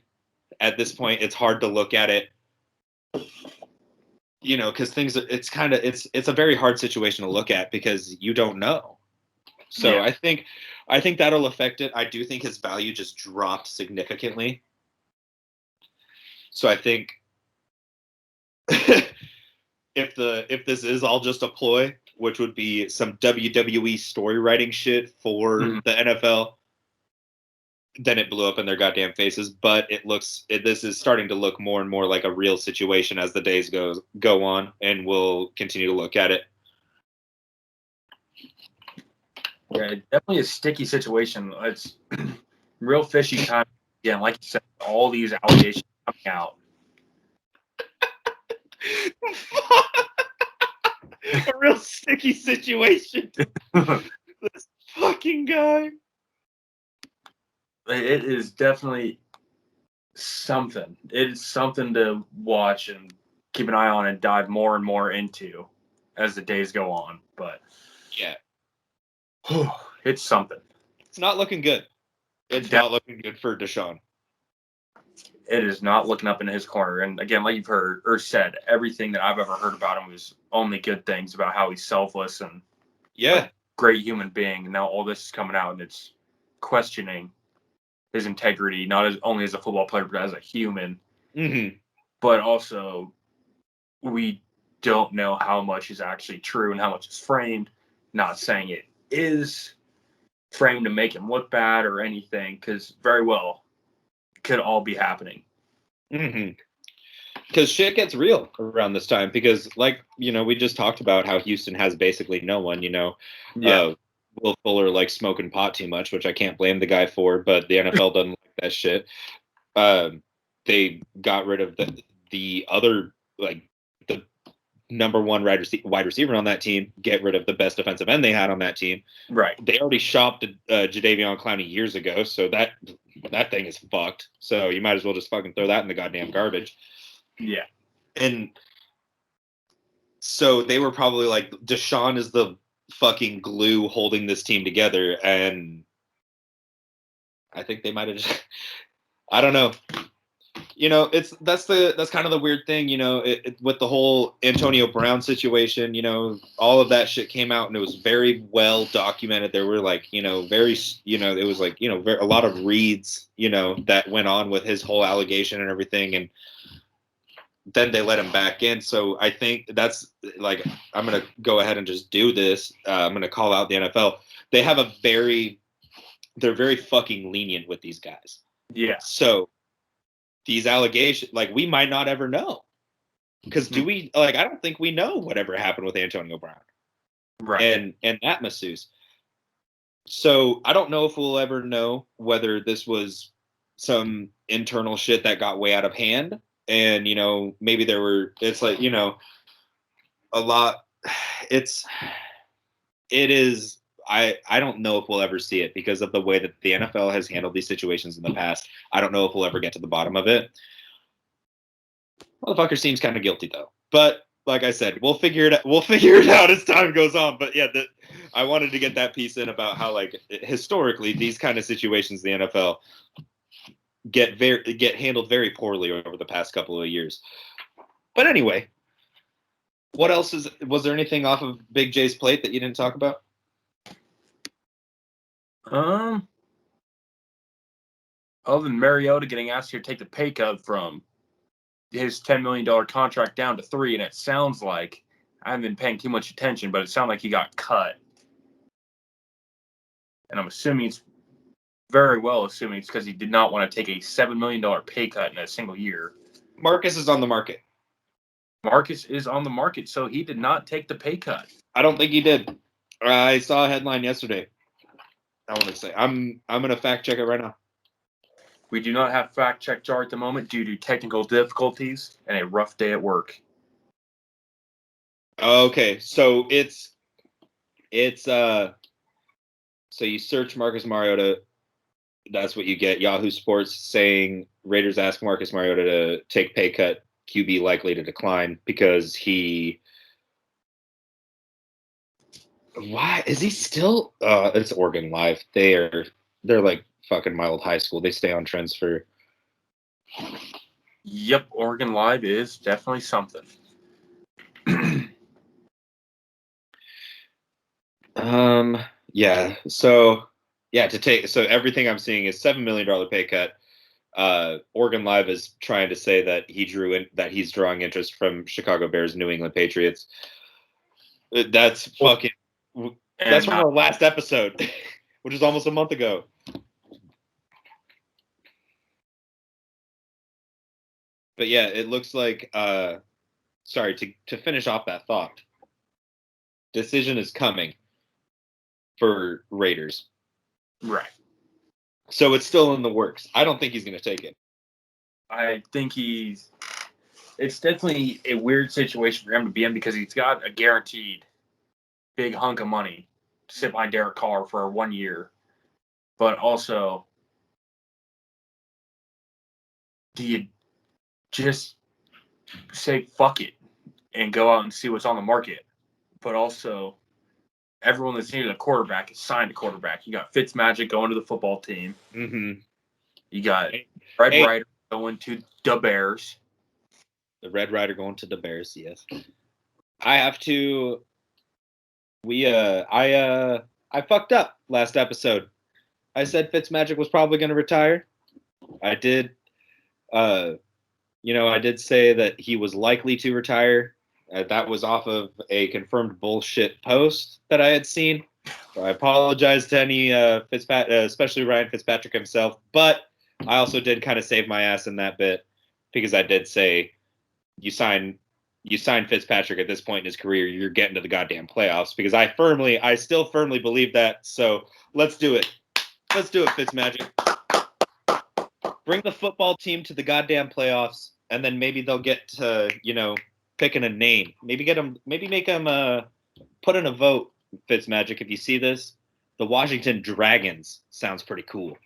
at this point, it's hard to look at it, you know, because it's a very hard situation to look at because you don't know. So I think that'll affect it. I do think his value just dropped significantly. So I think if this is all just a ploy, which would be some WWE story writing shit for the NFL, then it blew up in their goddamn faces. But this is starting to look more and more like a real situation as the days go on, and we'll continue to look at it. Yeah, definitely a sticky situation. It's real fishy time. Again, like you said, all these allegations coming out. A real sticky situation. This fucking guy. It is definitely something. It is something to watch and keep an eye on and dive more and more into as the days go on. But yeah, it's something. It's not looking good. It's not looking good for Deshaun. It is not looking up in his corner. And again, like you've heard or said, everything that I've ever heard about him was only good things about how he's selfless and a great human being. And now all this is coming out, and it's questioning his integrity, not only as a football player, but as a human. Mm-hmm. But also, we don't know how much is actually true and how much is framed. Not saying it is framed to make him look bad or anything, because very well could all be happening. Mm-hmm. Because shit gets real around this time. Because, like, you know, we just talked about how Houston has basically no one. You know, Will Fuller likes smoking pot too much, which I can't blame the guy for. But the NFL doesn't like that shit. They got rid of the other, like, the number one wide receiver on that team, get rid of the best defensive end they had on that team. Right. They already shopped Jadeveon Clowney years ago, so that thing is fucked. So you might as well just fucking throw that in the goddamn garbage. Yeah. And so they were probably like, Deshaun is the fucking glue holding this team together, and I think they might have just, I don't know. That's kind of the weird thing, with the whole Antonio Brown situation, all of that shit came out and it was very well documented. There were like, it was like, a lot of reads, that went on with his whole allegation and everything. And then they let him back in. So I think that's like, I'm going to go ahead and just do this. I'm going to call out the NFL. They're very fucking lenient with these guys. Yeah. So these allegations, like, we might not ever know, because I don't think we know whatever happened with Antonio Brown, right? And that masseuse. So I don't know if we'll ever know whether this was some internal shit that got way out of hand, and maybe it's like a lot. It is. I don't know if we'll ever see it because of the way that the NFL has handled these situations in the past. I don't know if we'll ever get to the bottom of it. Motherfucker seems kind of guilty though. But like I said, we'll figure it out. We'll figure it out as time goes on. But yeah, I wanted to get that piece in about how, like, historically these kind of situations in the NFL get handled very poorly over the past couple of years. But anyway, what else was there anything off of Big J's plate that you didn't talk about? Other than Mariota getting asked to take the pay cut from his $10 million contract down to $3 million, and it sounds like, I haven't been paying too much attention, but it sounded like he got cut. And I'm assuming it's because he did not want to take a $7 million pay cut in a single year. Marcus is on the market. Marcus is on the market, so he did not take the pay cut. I don't think he did. I saw a headline yesterday. I want to say I'm gonna fact check it right now. We do not have fact check jar at the moment due to technical difficulties and a rough day at work. Okay, so so you search Marcus Mariota, that's what you get. Yahoo Sports saying Raiders ask Marcus Mariota to take pay cut, QB likely to decline because he. Why is he still? It's Oregon Live. They're like fucking my old high school. They stay on trends for. Yep, Oregon Live is definitely something. Yeah. So everything I'm seeing is $7 million pay cut. Oregon Live is trying to say that he's drawing interest from Chicago Bears, New England Patriots. That's fucking. That's from our last episode, which is almost a month ago. But yeah, it looks like. Sorry, to finish off that thought. Decision is coming for Raiders. Right. So it's still in the works. I don't think he's going to take it. I think it's definitely a weird situation for him to be in because he's got a guaranteed big hunk of money to sit behind Derek Carr for 1 year. But also, do you just say fuck it and go out and see what's on the market? But also, everyone that's needed a quarterback is signed a quarterback. You got Fitzmagic going to the football team. Mm-hmm. You got Red Ryder going to the Bears. The Red Ryder going to the Bears, yes. I have to. I fucked up last episode. I said Fitzmagic was probably going to retire. I did. I did say that he was likely to retire. That was off of a confirmed bullshit post that I had seen. So I apologize to any especially Ryan Fitzpatrick himself. But I also did kind of save my ass in that bit because I did say you sign Fitzpatrick at this point in his career, you're getting to the goddamn playoffs, because I still firmly believe that. So let's do it. Let's do it, Fitzmagic. Bring the football team to the goddamn playoffs, and then maybe they'll get to, picking a name. Maybe make him put in a vote, Fitzmagic. If you see this, the Washington Dragons sounds pretty cool.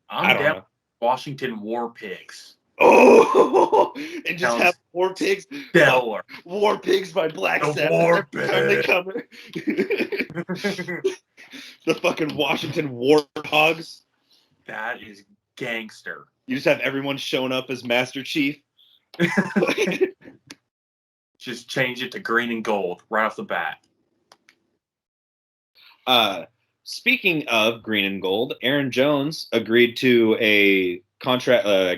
I don't know. Washington War Pigs. Oh, and just have War Pigs. Stellar. War Pigs by Black Sabbath. War Pigs. They come. The fucking Washington Warthogs. That is gangster. You just have everyone showing up as Master Chief. Just change it to green and gold right off the bat. Speaking of green and gold, Aaron Jones agreed to a contract. I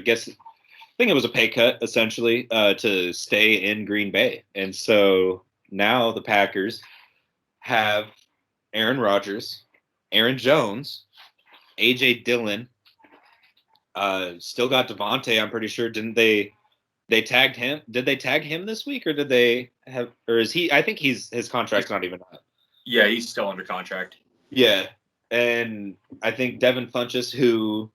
think it was a pay cut essentially to stay in Green Bay, and so now the Packers have Aaron Rodgers, Aaron Jones, AJ Dillon. Still got Devontae. I'm pretty sure. Didn't they? They tagged him. Did they tag him this week, or did they have? Or is he? I think his contract's not even up. Yeah, he's still under contract. Yeah, and I think Devin Funchess, who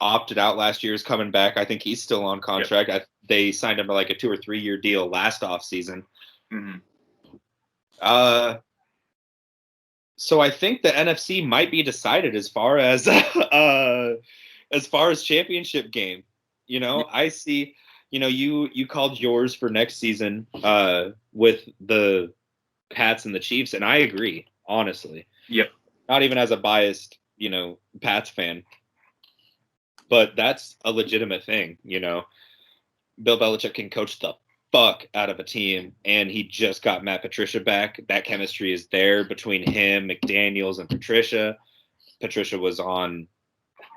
opted out last year, is coming back. I think he's still on contract. Yep. They signed him to like a 2 or 3 year deal last offseason. Mm-hmm. So I think the NFC might be decided as far as championship game. You know, I see. You know, you called yours for next season with the Pats and the Chiefs, and I agree, honestly. Yep. Not even as a biased, Pats fan. But that's a legitimate thing, Bill Belichick can coach the fuck out of a team, and he just got Matt Patricia back. That chemistry is there between him, McDaniels, and Patricia. Patricia was on,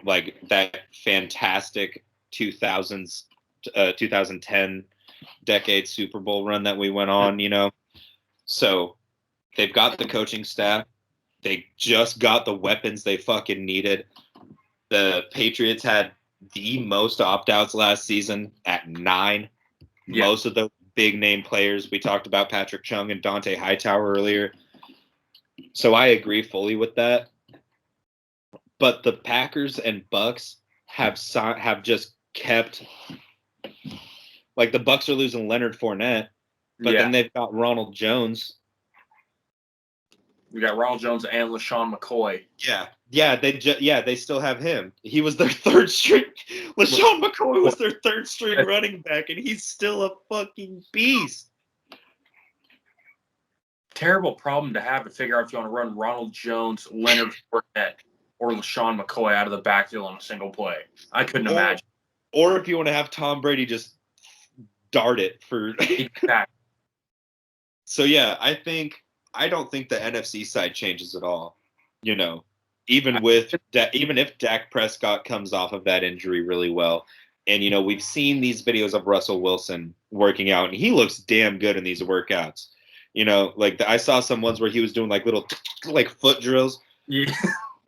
like, that fantastic 2010 decade Super Bowl run that we went on, So they've got the coaching staff. They just got the weapons they fucking needed. The Patriots had the most opt-outs last season at 9. Yeah. Most of the big name players. We talked about Patrick Chung and Dante Hightower earlier. So I agree fully with that. But the Packers and Bucks have just kept, like, the Bucks are losing Leonard Fournette, but then they've got Ronald Jones. We got Ronald Jones and LaShawn McCoy. Yeah, they still have him. He was their third string. LaShawn McCoy was their third string running back, and he's still a fucking beast. Terrible problem to have to figure out if you want to run Ronald Jones, Leonard Fournette, or LaShawn McCoy out of the backfield on a single play. I couldn't imagine. Or if you want to have Tom Brady just dart it for. Exactly. So yeah, I don't think the NFC side changes at all. Even if Dak Prescott comes off of that injury really well, and we've seen these videos of Russell Wilson working out, and he looks damn good in these workouts. I saw some ones where he was doing like little like foot drills. Yeah.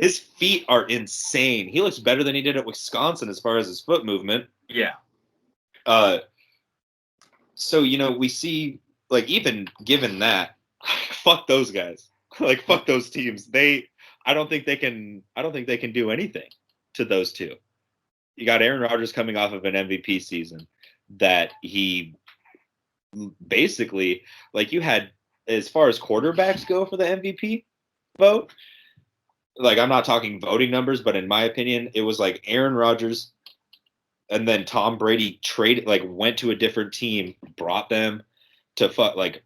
His feet are insane. He looks better than he did at Wisconsin as far as his foot movement. Yeah. So we see, like, even given that, fuck those guys. Like, fuck those teams. I don't think they can do anything to those two. You got Aaron Rodgers coming off of an MVP season that he basically, like, you had, as far as quarterbacks go for the MVP vote, like, I'm not talking voting numbers, but in my opinion, it was like Aaron Rodgers and then Tom Brady went to a different team, brought them to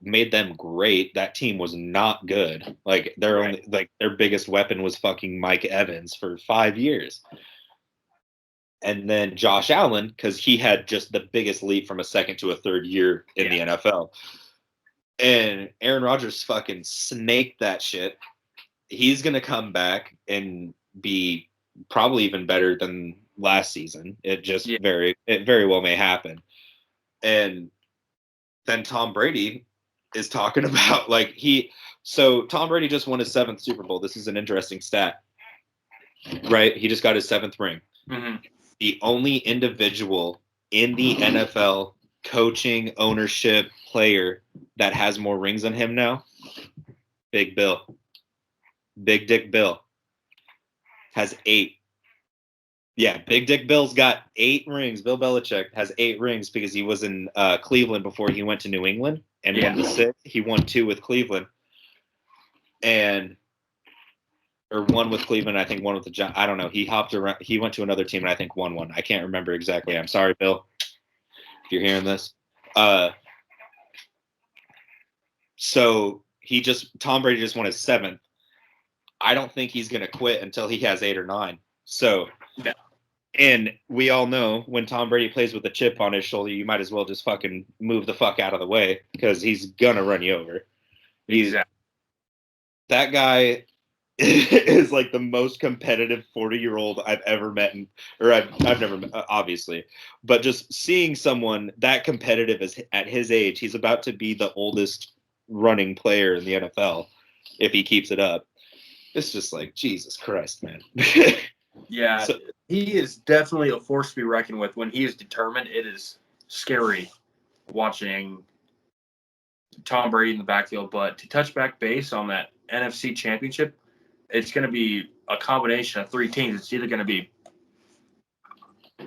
made them great. That team was not good. Like, their biggest weapon was fucking Mike Evans for 5 years. And then Josh Allen, because he had just the biggest leap from a second to a third year in the NFL. And Aaron Rodgers fucking snaked that shit. He's going to come back and be probably even better than last season. It very well may happen. And then Tom Brady is talking about, so Tom Brady just won his 7th Super Bowl. This is an interesting stat, right? He just got his 7th ring. Mm-hmm. The only individual in the NFL coaching, ownership, player that has more rings than him now, Big Dick Bill has 8. Yeah, Big Dick Bill's got 8 rings. Bill Belichick has 8 rings because he was in Cleveland before he went to New England. and won the 6. He won 2 with Cleveland, or 1 with Cleveland. I think 1 with the Giants. I don't know. He hopped around. He went to another team, and I think won 1. I can't remember exactly. I'm sorry, Bill, if you're hearing this. So Tom Brady just won his 7th. I don't think he's going to quit until he has 8 or 9. So, no. And we all know when Tom Brady plays with a chip on his shoulder, you might as well just fucking move the fuck out of the way because he's going to run you over. Exactly. That guy is like the most competitive 40-year-old I've ever met, I've never met, obviously, but just seeing someone that competitive at his age, he's about to be the oldest running player in the NFL if he keeps it up. It's just like, Jesus Christ, man. Yeah, so, he is definitely a force to be reckoned with. When he is determined, it is scary watching Tom Brady in the backfield. But to touch back base on that NFC Championship, it's going to be a combination of 3 teams. It's either going to be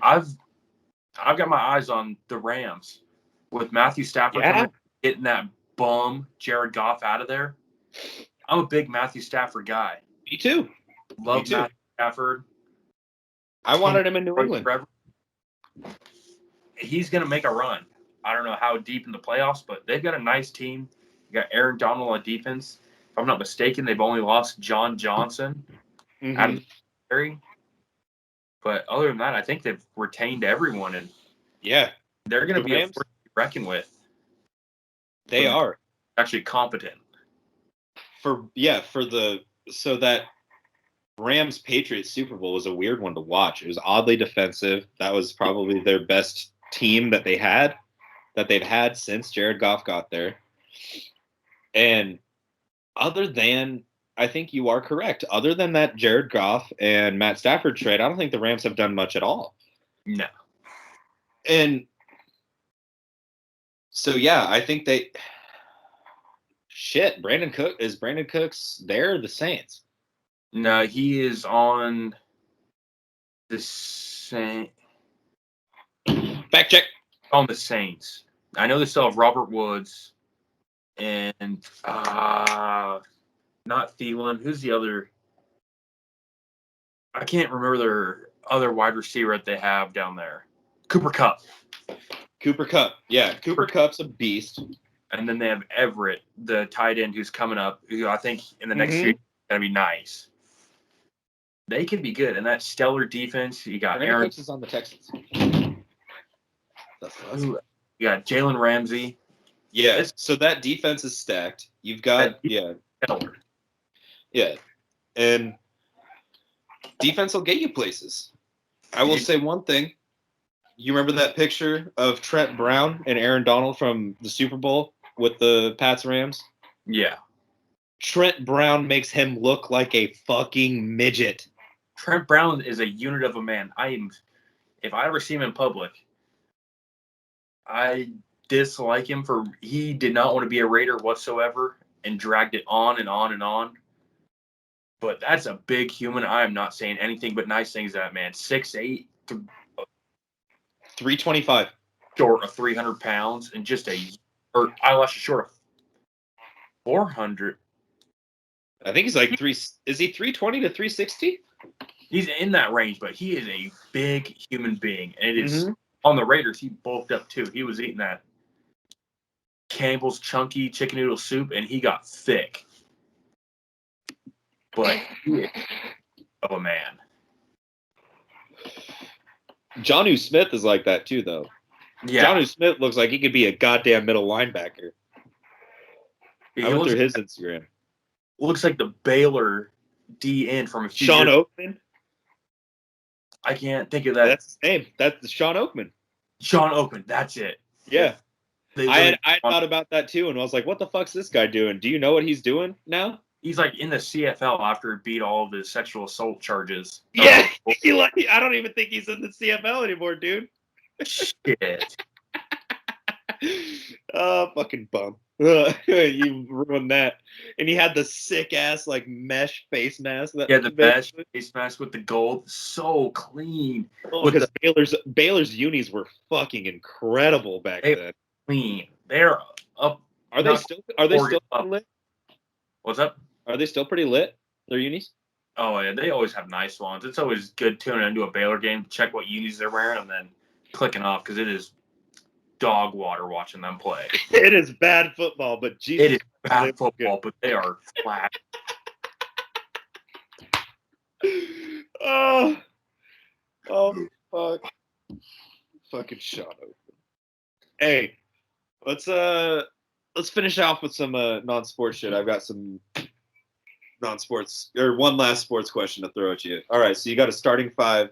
I've got my eyes on the Rams with Matthew Stafford getting that bum Jared Goff out of there. I'm a big Matthew Stafford guy. Me too. Love Matthew Stafford. I wanted him in New England. He's going to make a run. I don't know how deep in the playoffs, but they've got a nice team. You got Aaron Donald on defense. If I'm not mistaken, they've only lost John Johnson out of the military. But other than that, I think they've retained everyone, and they're going to be a force to be reckoned with. They are actually competent. So that Rams Patriots Super Bowl was a weird one to watch. It was oddly defensive. That was probably their best team that they've had since Jared Goff got there. And I think you are correct. Other than that Jared Goff and Matt Stafford trade, I don't think the Rams have done much at all. No. And so, I think Brandon Cooks there, the Saints? No, he is on the Saints. Fact check. On the Saints. I know they still have Robert Woods and not Thielen. Who's the other? I can't remember their other wide receiver that they have down there. Cooper Kupp. Yeah, Cooper Kupp's a beast. And then they have Everett, the tight end who's coming up, who I think in the next year is going to be nice. They can be good. And that stellar defense, you got Aaron. Cooks is on the Texans. You got Jalen Ramsey. Yeah, so that defense is stacked. You've got, and defense will get you places. I will say one thing. You remember that picture of Trent Brown and Aaron Donald from the Super Bowl with the Pats Rams? Yeah. Trent Brown makes him look like a fucking midget. Trent Brown is a unit of a man. If I ever see him in public, I dislike him he did not want to be a Raider whatsoever and dragged it on and on and on. But that's a big human. I am not saying anything but nice things to that man. 6'8", 325. Short of 300 pounds and eyelashes short of 400. I think he's like is he 320 to 360? He's in that range, but he is a big human being. And it is on the Raiders, he bulked up too. He was eating that Campbell's chunky chicken noodle soup, and he got thick. But he is a man. Jonnu Smith is like that too, though. Yeah. Jonnu Smith looks like he could be a goddamn middle linebacker. I went through his Instagram. Looks like the Baylor DN from a few Sean years. Oakman? I can't think of that. That's his name. That's Sean Oakman. Sean Oakman, that's it. Yeah. I thought about that too, and I was like, what the fuck's this guy doing? Do you know what he's doing now? He's like in the CFL after he beat all of his sexual assault charges. Yeah, I don't even think he's in the CFL anymore, dude. Shit. Oh, fucking bum. You ruined that. And he had the sick ass like mesh face mask. The mesh face mask with the gold, so clean. Because Baylor's unis were fucking incredible back then. Clean. They're up Are they still lit? What's up? Are they still pretty lit? Their unis? Oh yeah, they always have nice ones. It's always good tuning into a Baylor game, check what unis they're wearing, and then clicking off because it is dog water watching them play. It is bad football, but Jesus, it is bad football, but they are flat. Oh, fuck! Fucking shot open. Hey, let's finish off with some non-sports shit. I've got some non-sports or one last sports question to throw at you. All right, so you got a starting five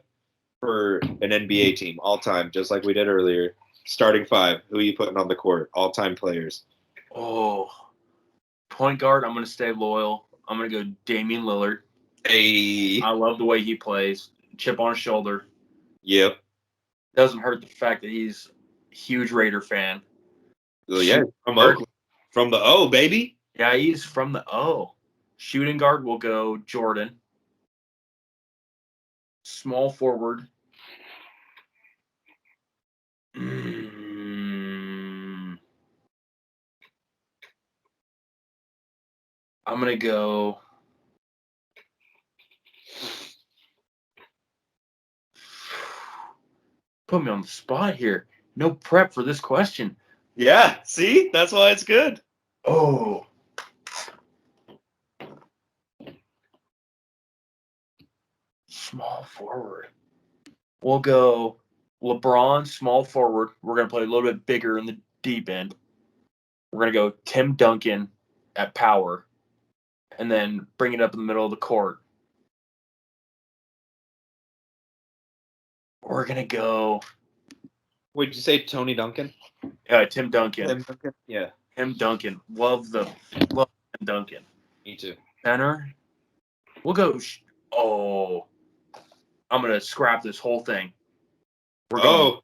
for an NBA team all time, just like we did earlier. Starting five. Who are you putting on the court? All time players. Oh, point guard. I'm gonna stay loyal. I'm gonna go Damian Lillard. Hey, I love the way he plays. Chip on his shoulder. Yep. Doesn't hurt the fact that he's a huge Raider fan. Well, yeah, from Oakland, from the O, baby. Yeah, he's from the O. Shooting guard will go Jordan. Small forward. I'm going to go. Put me on the spot here. No prep for this question. Yeah, see? That's why it's good. Oh. Small forward. We'll go LeBron, small forward. We're going to play a little bit bigger in the deep end. We're going to go Tim Duncan at power. And then bring it up in the middle of the court. We're going to go. Wait, did you say Tony Duncan? Tim Duncan. Tim Duncan? Yeah. Tim Duncan. Love Tim Duncan. Me too. Center. We'll go. I'm going to scrap this whole thing. We're going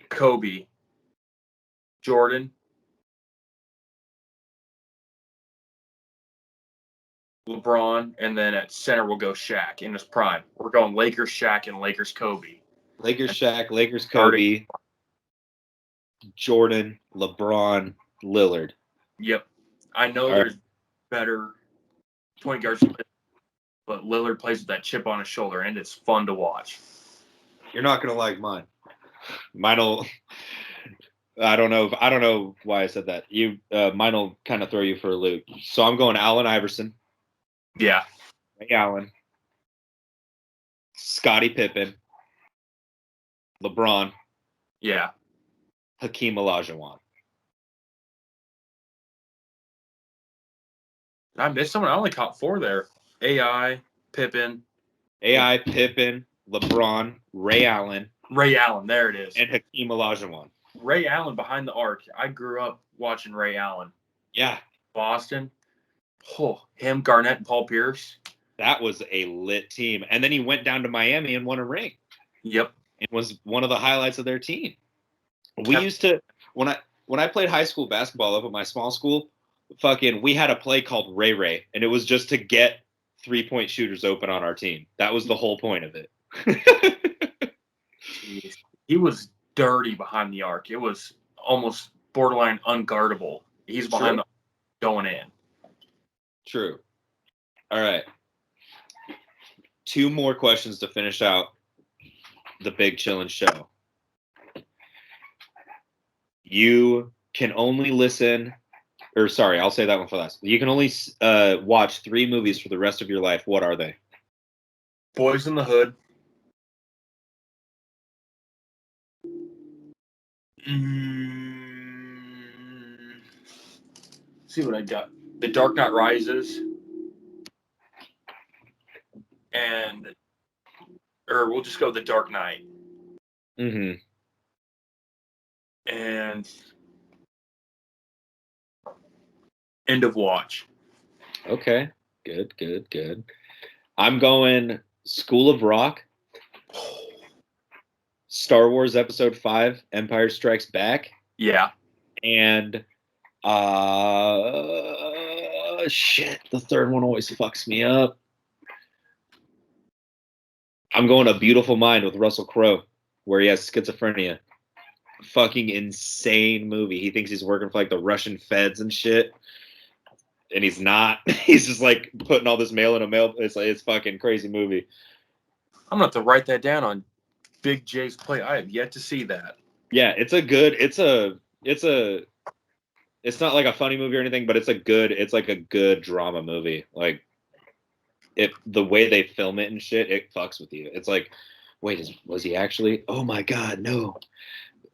Kobe, Jordan, LeBron, and then at center we'll go Shaq in his prime. We're going Lakers Shaq and Lakers Kobe. Lakers Shaq, Lakers Kobe, Jordan, LeBron, Lillard. Yep. I know there's better point guards, but Lillard plays with that chip on his shoulder, and it's fun to watch. You're not gonna like mine. Mine'll. I don't know why I said that. Mine'll kind of throw you for a loop. So I'm going Allen Iverson. Yeah. Ray Allen. Scottie Pippen. LeBron. Yeah. Hakeem Olajuwon. Did I miss someone? I only caught 4 there. Pippen, LeBron, Ray Allen. Ray Allen, there it is. And Hakeem Olajuwon. Ray Allen behind the arc. I grew up watching Ray Allen. Yeah. Boston. Him, Garnett, and Paul Pierce. That was a lit team. And then he went down to Miami and won a ring. Yep. It was one of the highlights of their team. We used to when I played high school basketball up at my small school, we had a play called Ray Ray, and it was just to get 3-point shooters open on our team. That was the whole point of it. He was dirty behind the arc. It was almost borderline unguardable. He's behind the arc going in. True. All right. 2 more questions to finish out the Big Chillin Show. You can only I'll say that one for last. You can only watch 3 movies for the rest of your life. What are they? Boys in the Hood. See what I got. The Dark Knight Rises. Or we'll just go The Dark Knight. Mm-hmm. And End of Watch. Okay. Good. I'm going School of Rock, Star Wars Episode 5, Empire Strikes Back. Yeah. And the third one always fucks me up. I'm going A Beautiful Mind with Russell Crowe, where he has schizophrenia. fucking insane movie. He thinks he's working for like the Russian feds and shit. And he's not. He's just like putting all this mail in a mail. It's like, it's fucking crazy movie. I'm gonna have to write that down on Big J's plate. I have yet to see that. Yeah, it's not like a funny movie or anything, but it's like a good drama movie. Like the way they film it and shit, it fucks with you. It's like, wait, was he actually? Oh my god, no.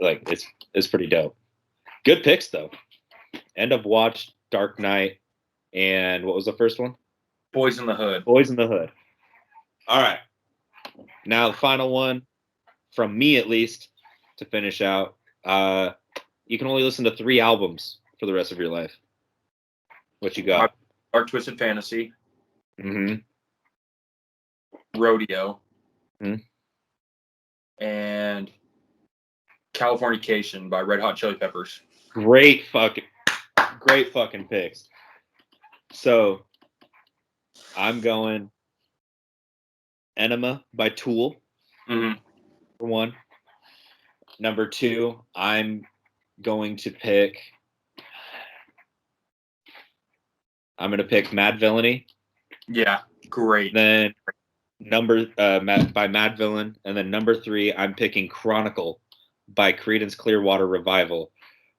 Like it's pretty dope. Good picks though. End of Watch, Dark Knight, and what was the first one? Boys in the Hood. Boys in the Hood. All right. Now the final one, from me at least, to finish out. You can only listen to 3 albums for the rest of your life. What you got? Dark Twisted Fantasy. Mm-hmm. Rodeo. Mm-hmm. And Californication by Red Hot Chili Peppers. Great fucking picks. So I'm going Enema by Tool. Mm-hmm. For one. Number 2, I'm going to pick Mad Villainy. Yeah, great. Then by Mad Villain, and then number 3, I'm picking Chronicle by Creedence Clearwater Revival,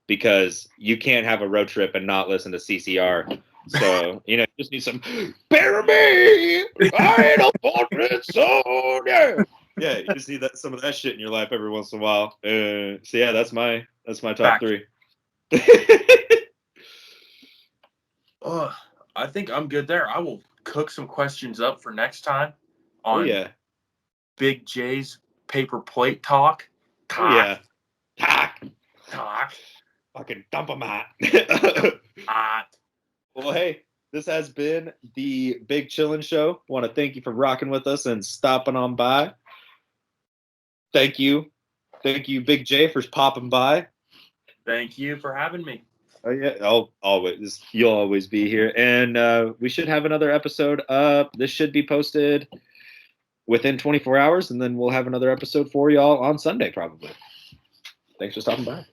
because you can't have a road trip and not listen to CCR. So, you just need some "Bury Me, I ain't a portrait soldier." Yeah, you just need some of that shit in your life every once in a while. So yeah, that's my top 3. I think I'm good there. I will cook some questions up for next time on Big J's paper plate talk. Oh yeah. Talk. Fucking dump them out. Hot. Well, hey, this has been the Big Chillin Show. Want to thank you for rocking with us and stopping on by. Thank you, Big J, for popping by. Thank you for having me. Oh yeah, you'll always be here, and we should have another episode up. This should be posted within 24 hours, and then we'll have another episode for y'all on Sunday, probably. Thanks for stopping by.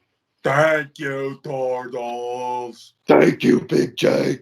Thank you, Turtles. Thank you, Big J.